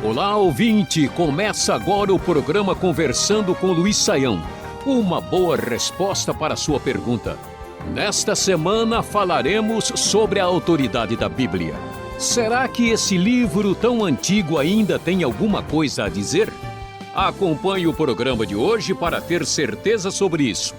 Olá, ouvinte! Começa agora o programa Conversando com Luiz Saião. Uma boa resposta para a sua pergunta. Nesta semana falaremos sobre a autoridade da Bíblia. Será que esse livro tão antigo ainda tem alguma coisa a dizer? Acompanhe o programa de hoje para ter certeza sobre isso.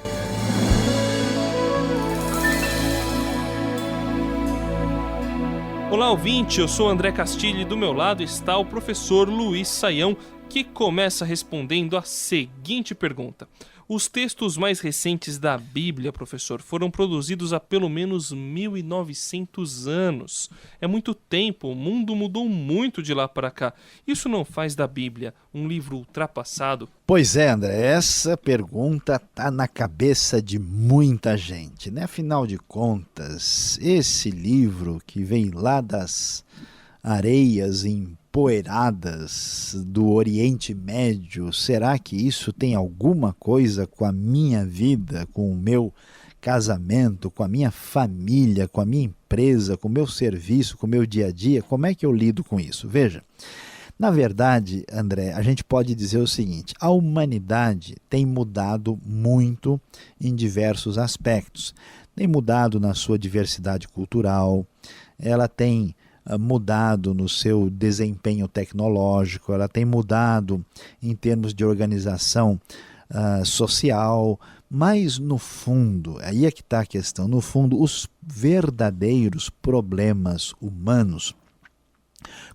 Olá, ouvinte, eu sou André Castilho e do meu lado está o professor Luiz Saião, que começa respondendo a seguinte pergunta. Os textos mais recentes da Bíblia, professor, foram produzidos há pelo menos 1900 anos. É muito tempo, o mundo mudou muito de lá para cá. Isso não faz da Bíblia um livro ultrapassado? Pois é, André, essa pergunta está na cabeça de muita gente, né? Afinal de contas, esse livro que vem lá das areias empoeiradas do Oriente Médio, será que isso tem alguma coisa com a minha vida, com o meu casamento, com a minha família, com a minha empresa, com o meu serviço, com o meu dia a dia? Como é que eu lido com isso? Veja, na verdade, André, a gente pode dizer o seguinte: a humanidade tem mudado muito em diversos aspectos. Tem mudado na sua diversidade cultural, ela tem mudado no seu desempenho tecnológico, ela tem mudado em termos de organização social, mas no fundo, aí é que está a questão, no fundo os verdadeiros problemas humanos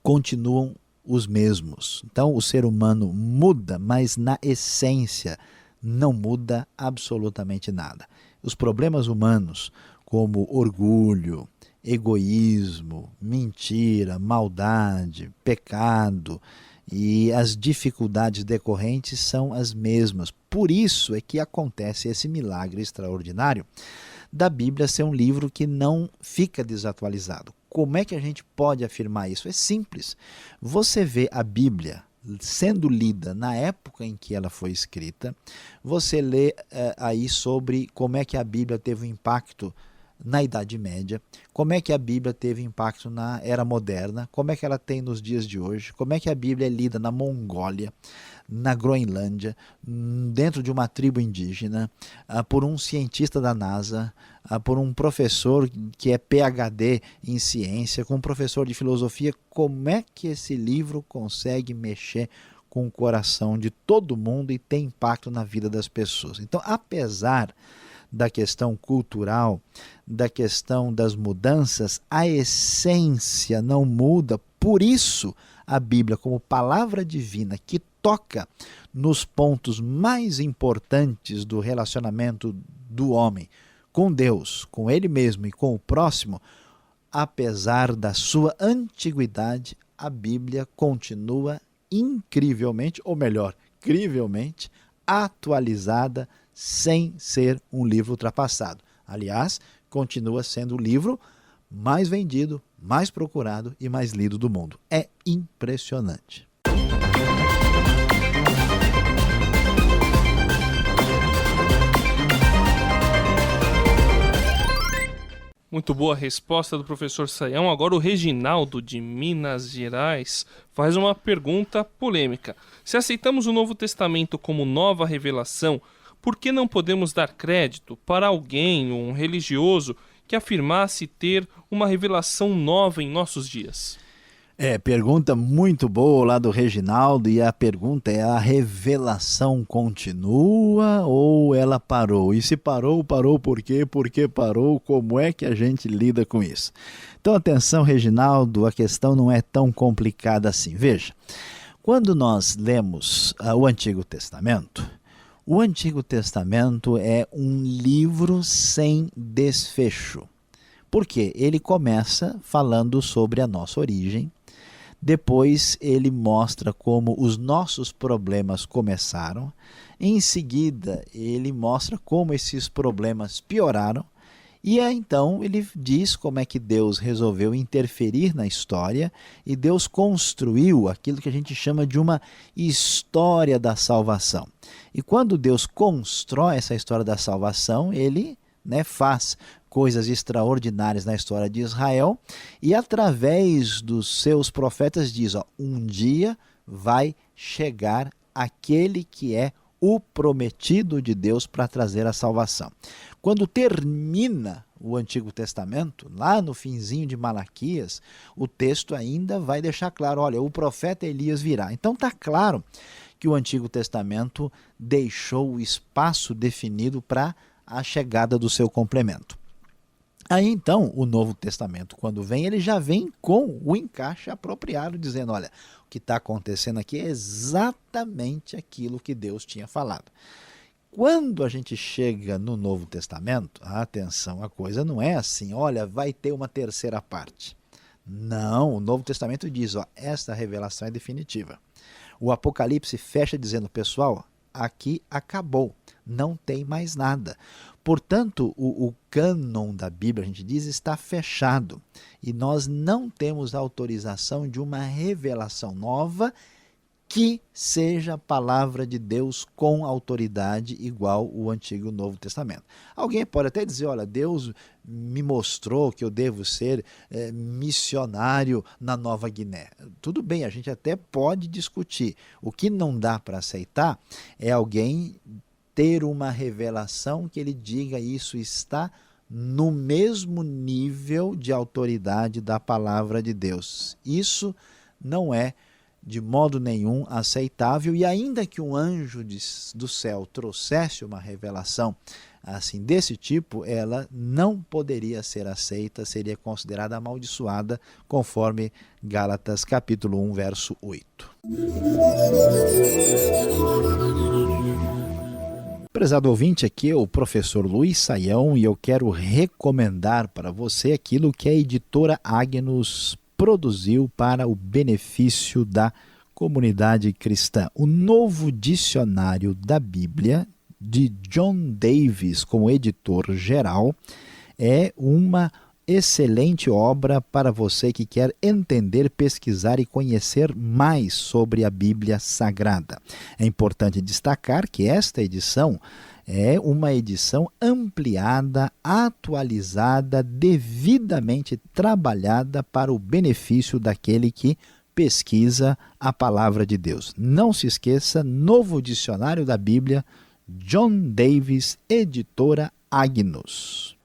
continuam os mesmos. Então o ser humano muda, mas na essência não muda absolutamente nada. Os problemas humanos, como orgulho, egoísmo, mentira, maldade, pecado e as dificuldades decorrentes são as mesmas. Por isso é que acontece esse milagre extraordinário da Bíblia ser um livro que não fica desatualizado. Como é que a gente pode afirmar isso? É simples. Você vê a Bíblia sendo lida na época em que ela foi escrita, você lê aí sobre como é que a Bíblia teve um impacto na Idade Média, como é que a Bíblia teve impacto na Era Moderna, como é que ela tem nos dias de hoje, como é que a Bíblia é lida na Mongólia, na Groenlândia, dentro de uma tribo indígena, por um cientista da NASA, por um professor que é PhD em ciência, com um professor de filosofia. Como é que esse livro consegue mexer com o coração de todo mundo e tem impacto na vida das pessoas? Então, apesar da questão cultural, da questão das mudanças, a essência não muda. Por isso, a Bíblia, como palavra divina que toca nos pontos mais importantes do relacionamento do homem com Deus, com ele mesmo e com o próximo, apesar da sua antiguidade, a Bíblia continua incrivelmente, ou melhor, crivelmente, atualizada, sem ser um livro ultrapassado. Aliás, continua sendo o livro mais vendido, mais procurado e mais lido do mundo. É impressionante. Muito boa a resposta do professor Saião. Agora o Reginaldo, de Minas Gerais, faz uma pergunta polêmica. Se aceitamos o Novo Testamento como nova revelação, por que não podemos dar crédito para alguém, um religioso, que afirmasse ter uma revelação nova em nossos dias? Pergunta muito boa lá do Reginaldo, e a pergunta é: a revelação continua ou ela parou? E se parou, parou por quê? Por que parou? Como é que a gente lida com isso? Então atenção, Reginaldo, a questão não é tão complicada assim. Veja, quando nós lemos o Antigo Testamento é um livro sem desfecho. Por quê? Ele começa falando sobre a nossa origem, depois ele mostra como os nossos problemas começaram, em seguida ele mostra como esses problemas pioraram, E então ele diz como é que Deus resolveu interferir na história e Deus construiu aquilo que a gente chama de uma história da salvação. E quando Deus constrói essa história da salvação, ele faz coisas extraordinárias na história de Israel e através dos seus profetas diz, um dia vai chegar aquele que é o prometido de Deus para trazer a salvação. Quando termina o Antigo Testamento, lá no finzinho de Malaquias, o texto ainda vai deixar claro, olha, o profeta Elias virá. Então está claro que o Antigo Testamento deixou o espaço definido para a chegada do seu complemento. Aí então, o Novo Testamento, quando vem, ele já vem com o encaixe apropriado, dizendo, olha, o que está acontecendo aqui é exatamente aquilo que Deus tinha falado. Quando a gente chega no Novo Testamento, atenção, a coisa não é assim, olha, vai ter uma terceira parte. Não, o Novo Testamento diz, esta revelação é definitiva. O Apocalipse fecha dizendo, pessoal, aqui acabou, não tem mais nada. Portanto, o cânon da Bíblia, a gente diz, está fechado. E nós não temos autorização de uma revelação nova que seja a palavra de Deus com autoridade igual o Antigo e o Novo Testamento. Alguém pode até dizer, olha, Deus me mostrou que eu devo ser missionário na Nova Guiné. Tudo bem, a gente até pode discutir. O que não dá para aceitar é alguém ter uma revelação que ele diga isso está no mesmo nível de autoridade da palavra de Deus. Isso não é de modo nenhum aceitável, e ainda que um anjo do céu trouxesse uma revelação assim desse tipo, ela não poderia ser aceita, seria considerada amaldiçoada, conforme Gálatas capítulo 1, verso 8. Prezado ouvinte, aqui é o professor Luiz Saião e eu quero recomendar para você aquilo que a editora Agnus produziu para o benefício da comunidade cristã. O Novo Dicionário da Bíblia, de John Davis, como editor geral, é uma excelente obra para você que quer entender, pesquisar e conhecer mais sobre a Bíblia Sagrada. É importante destacar que esta edição é uma edição ampliada, atualizada, devidamente trabalhada para o benefício daquele que pesquisa a palavra de Deus. Não se esqueça, Novo Dicionário da Bíblia, John Davis, editora Agnus.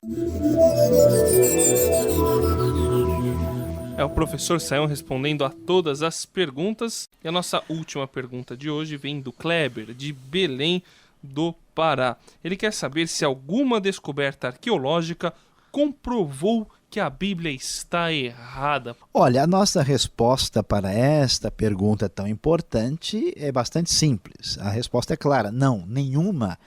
É o professor Saião respondendo a todas as perguntas. E a nossa última pergunta de hoje vem do Kleber, de Belém do Pará. Ele quer saber se alguma descoberta arqueológica comprovou que a Bíblia está errada. Olha, a nossa resposta para esta pergunta tão importante é bastante simples. A resposta é clara, não, nenhuma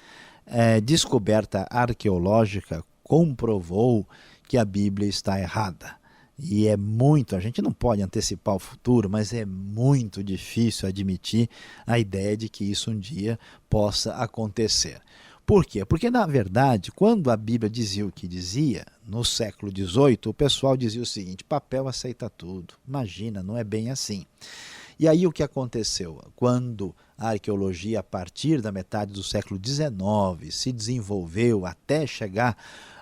descoberta arqueológica comprovou que a Bíblia está errada. E a gente não pode antecipar o futuro, mas é muito difícil admitir a ideia de que isso um dia possa acontecer. Por quê? Porque, na verdade, quando a Bíblia dizia o que dizia, no século XVIII, o pessoal dizia o seguinte, papel aceita tudo. Imagina, não é bem assim. E aí o que aconteceu? Quando a arqueologia, a partir da metade do século XIX, se desenvolveu até chegar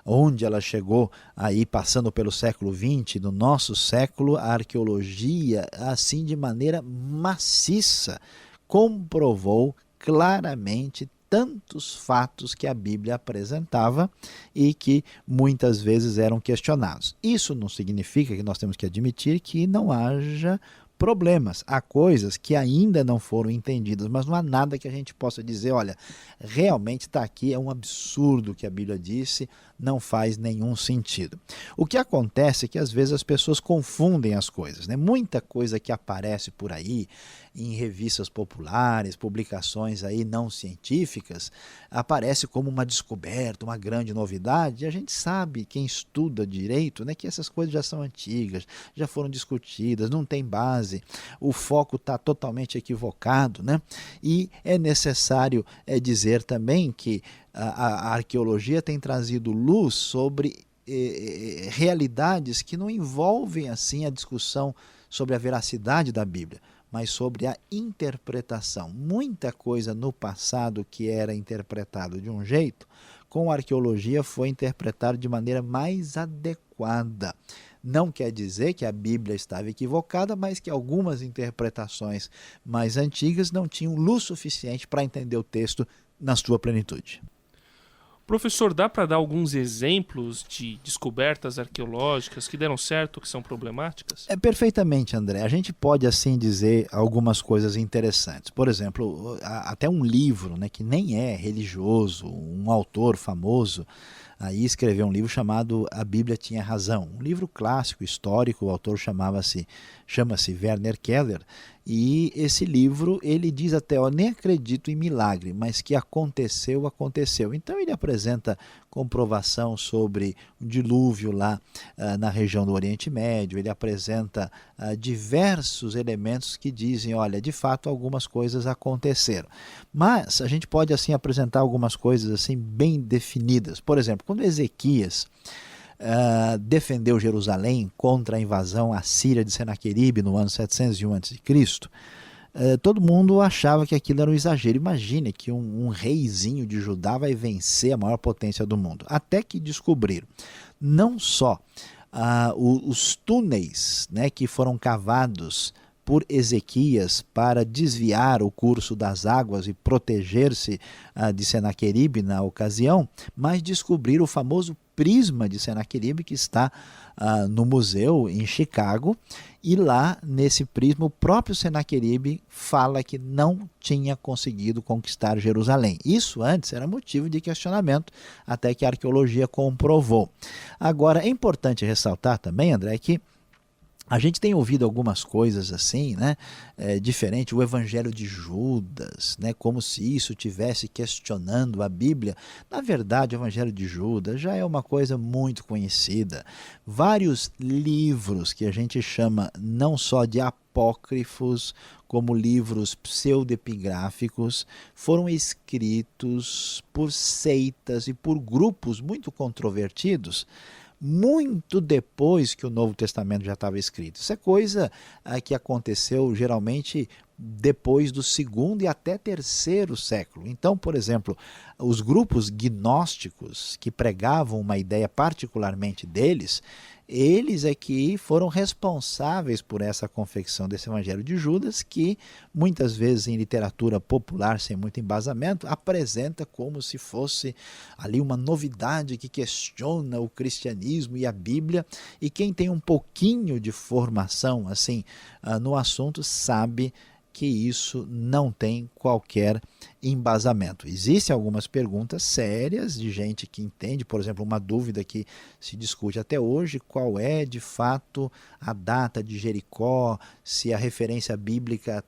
onde ela chegou, aí passando pelo século XX, no nosso século, a arqueologia, assim de maneira maciça, comprovou claramente tantos fatos que a Bíblia apresentava e que muitas vezes eram questionados. Isso não significa que nós temos que admitir que não haja problemas. Há coisas que ainda não foram entendidas, mas não há nada que a gente possa dizer, olha, realmente está aqui, é um absurdo o que a Bíblia disse, não faz nenhum sentido. O que acontece é que às vezes as pessoas confundem as coisas, né? Muita coisa que aparece por aí, em revistas populares, publicações aí não científicas, aparece como uma descoberta, uma grande novidade, e a gente sabe, quem estuda direito, né, que essas coisas já são antigas, já foram discutidas, não tem base, o foco está totalmente equivocado, né? E é necessário dizer também que a arqueologia tem trazido luz sobre realidades que não envolvem assim a discussão sobre a veracidade da Bíblia, mas sobre a interpretação. Muita coisa no passado que era interpretado de um jeito, com a arqueologia foi interpretado de maneira mais adequada. Não quer dizer que a Bíblia estava equivocada, mas que algumas interpretações mais antigas não tinham luz suficiente para entender o texto na sua plenitude. Professor, dá para dar alguns exemplos de descobertas arqueológicas que deram certo, que são problemáticas? Perfeitamente, André. A gente pode assim dizer algumas coisas interessantes. Por exemplo, até um livro, né, que nem é religioso, um autor famoso aí escreveu um livro chamado A Bíblia Tinha Razão. Um livro clássico, histórico, o autor chama-se Werner Keller. E esse livro, ele diz até, nem acredito em milagre, mas que aconteceu, aconteceu. Então ele apresenta comprovação sobre o dilúvio lá na região do Oriente Médio, ele apresenta diversos elementos que dizem, olha, de fato algumas coisas aconteceram. Mas a gente pode assim apresentar algumas coisas assim bem definidas. Por exemplo, quando Ezequias defendeu Jerusalém contra a invasão assíria de Senaqueribe no ano 701 a.C., todo mundo achava que aquilo era um exagero. Imagine que um reizinho de Judá vai vencer a maior potência do mundo. Até que descobriram não só os túneis, né, que foram cavados por Ezequias para desviar o curso das águas e proteger-se de Senaqueribe na ocasião, mas descobriram o famoso prisma de Senaqueribe que está no museu em Chicago, e lá nesse prisma o próprio Senaqueribe fala que não tinha conseguido conquistar Jerusalém. Isso antes era motivo de questionamento, até que a arqueologia comprovou. Agora é importante ressaltar também, André, que a gente tem ouvido algumas coisas assim, né, diferente, o Evangelho de Judas, né, como se isso estivesse questionando a Bíblia. Na verdade, o Evangelho de Judas já é uma coisa muito conhecida. Vários livros que a gente chama não só de apócrifos, como livros pseudepigráficos, foram escritos por seitas e por grupos muito controvertidos, muito depois que o Novo Testamento já estava escrito. Isso é coisa que aconteceu geralmente depois do 2º e até 3º século. Então, por exemplo, os grupos gnósticos que pregavam uma ideia particularmente deles, eles é que foram responsáveis por essa confecção desse Evangelho de Judas, que muitas vezes em literatura popular, sem muito embasamento, apresenta como se fosse ali uma novidade que questiona o cristianismo e a Bíblia, e quem tem um pouquinho de formação assim no assunto sabe que isso não tem qualquer embasamento. Existem algumas perguntas sérias de gente que entende, por exemplo, uma dúvida que se discute até hoje, qual é de fato a data de Jericó, se a referência bíblica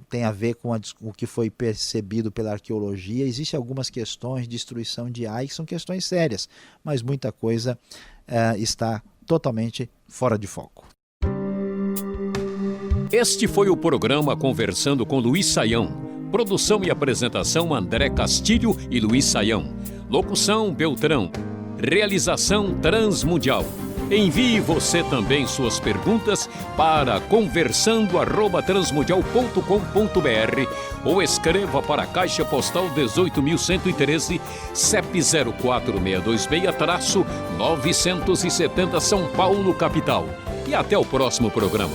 tem a ver com o que foi percebido pela arqueologia. Existem algumas questões de destruição de Ai, que são questões sérias, mas muita coisa está totalmente fora de foco. Este foi o programa Conversando com Luiz Saião. Produção e apresentação André Castilho e Luiz Saião. Locução Beltrão. Realização Transmundial. Envie você também suas perguntas para conversando@transmundial.com.br ou escreva para a Caixa Postal 18.113, CEP 04626-970 São Paulo, capital. E até o próximo programa.